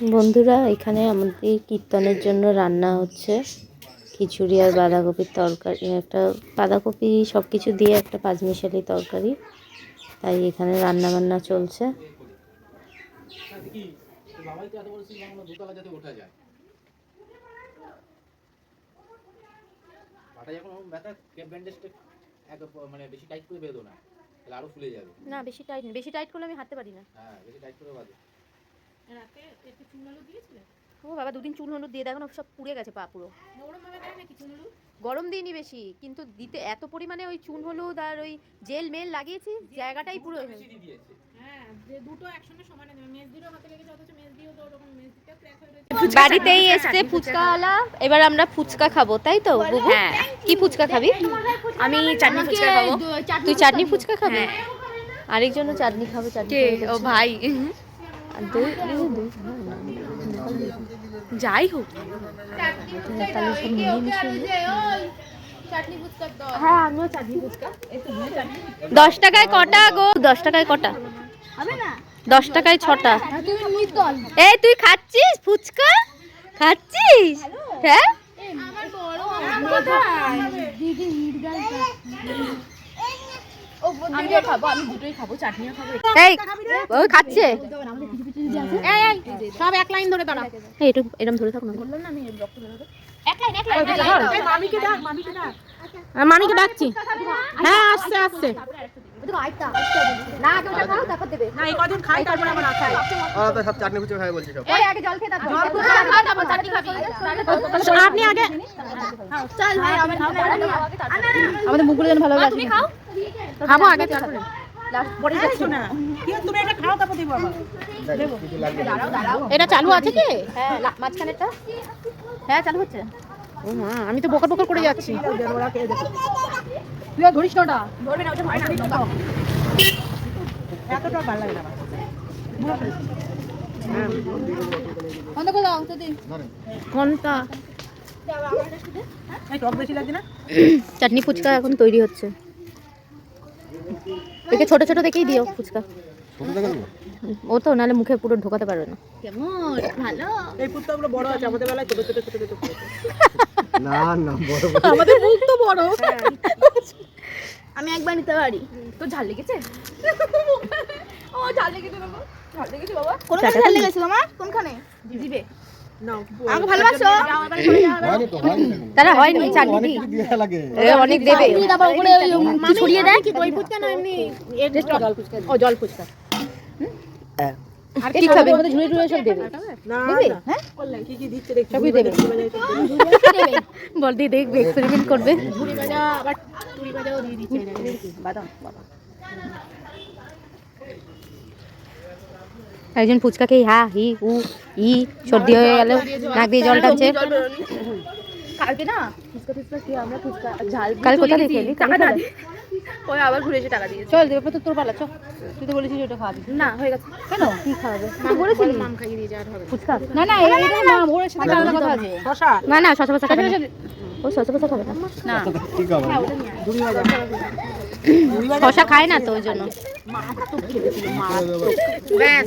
বন্ধুরা, এখানে আমাদের কীর্তনের জন্য রান্না হচ্ছে খিচুড়ি আর বাঁধাকপির তরকারি, একটা বাঁধাকপি সব কিছু দিয়ে একটা পাঁচমিশালি তরকারি। তাই এখানে রান্না বান্না চলছে। না বেশি টাইট করলে আমি হাঁটতে পারি না। ও বাবা, দুদিন চুন হলুদ দিয়ে দেখো না, সব পুড়ে গেছে পা পুরো। গরম দিইনি বেশি, কিন্তু দিতে এত পরিমাণে ওই চুন হলুদ আর ওই জেল মেল লাগিয়েছি, জায়গাটাই পুরো বাড়িতেই এসছে ফুচকাওয়ালা। এবার আমরা ফুচকা খাবো, তাই তো বুবু? হ্যাঁ। কি ফুচকা খাবি? আমি চাটনি ফুচকা খাবো। তুই চাটনি ফুচকা খাবি? আরেকজনও চাটনি খাবে। চাটনি ও ভাই, যাই হোক, হ্যাঁ আমিও চাটনি ফুচকা। 10 টাকায় কটা গো? 10 টাকায় কটা? 10 টাকায় 6টা। এই তুই খাচ্ছিস ফুচকা? খাচ্ছিস? হ্যাঁ আমিও খাবো, আমি দুটোই খাবো, চাটনিও খাবো। এই ওই খাচ্ছে। সব এক লাইন ধরে দাঁড়া। এই একটু এরকম ধরে থাকো না। বললাম না আমি রক্ত বেরোবে। এক লাইন। মামিকে ডাক। মামিকে ডাকছি। হ্যাঁ আসছে। না আগে ওটা খাও, তারপর দেবে। না এই কদিন খাই, তারপর আবার না খাই। ওরা তো সব চাটনি ফুচকা খাবে বলছে সব। এই আগে জল খেয়ে তারপর তারপর চাটনি খাবি। আপনি আগে চল ভাই, আমাদের মুখগুলো যেন ভালো লাগে। তুমি খাও। খাবো আগে তারপরে। পরে যাচ্ছ না। কি তুমি এটা খাও তারপর দিব আবার। কিছু লাগবে না। এটা চালু আছে কি? হ্যাঁ মাঝখানেরটা। হ্যাঁ চালু হচ্ছে। ও মা, আমি তো বকর করে যাচ্ছি। তুই ধরিস না ওটা। ধরবে না, ওটা ভয় না। এতটা ভালো লাগে না। বন্ধ করে দাও তো দিন। কোনটা? এই টক বেশি লাগছে না? চাটনি ফুচকা এখন তৈরি হচ্ছে। একে ছোট ছোট দেখেই দিও ফুচকা। ছোট থেকে দিবো? ও তো নালে মুখে পুরো ঢোকাতে পারবে না। কেমন ভালো? এই ফুচকাগুলো বড় আছে, আমাদের বেলায় ছোট। না বড়। আমাদের মুখ তো বড়। আমি একবার নিতে পারি। তো ঝাল লেগেছে? ও ঝাল লেগেছে বাবা। ঝাল লেগেছে বাবা। কোনখানে ঝাল লেগেছে তোমার? কোনখানে? জিবে। নাও। আমাকে ভালোবাসো? হয়নি তো, হয়নি তো। তারা হয়নি চাটনি অনেক দি। কিছু দিয়ে লাগে। অনেক দেবে। তারপর উপরে কি ছড়িয়ে দেয়? কি দই ফুচকা না এমনি এর জল ফুচকা? ও জল ফুচকা। আর কি খাবে? আমাদের ঝুড়ি ঝুড়ি সব দেবে। না দিবি? হ্যাঁ? কি দিচ্ছে দেখছি। সবই দেবে। বল দিয়ে দেখবে, এক্সপেরিমেন্ট করবে। ঝুড়ি ভাজা আবার পুরি ভাজাও দিয়ে দিচ্ছে। বাদাম বাবা। একজন ফুচকা খেয়ে হা হি উ ই সর্দি হয়ে গেল, নাক দিয়ে জল টানছে। কালকে না ফুচকা খেয়ে আমরা ফুচকা ঝাল কাল কোথা থেকে খেলি? টাকা না দিয়ে ওই আবার ঘুরে এসে টাকা দিয়েছে। চল দেবে তো তোর পালা, চল। তুই তো বলেছিস ওটা খাওয়াবি। না হয়ে গেছে। কেন? কি খাওয়াবে? তুই বলেছিলি মাম খাইয়ে দিয়ে যাওয়ার হবে। ফুচকা? না না এটা না, ওর সাথে আলাদা কথা আছে। শশা না না শশা ফশা খাবে না। ও শশা ফশা খাবে না। না কি খাবে? শশা খায় না তো ওই জন্য। ব্যাস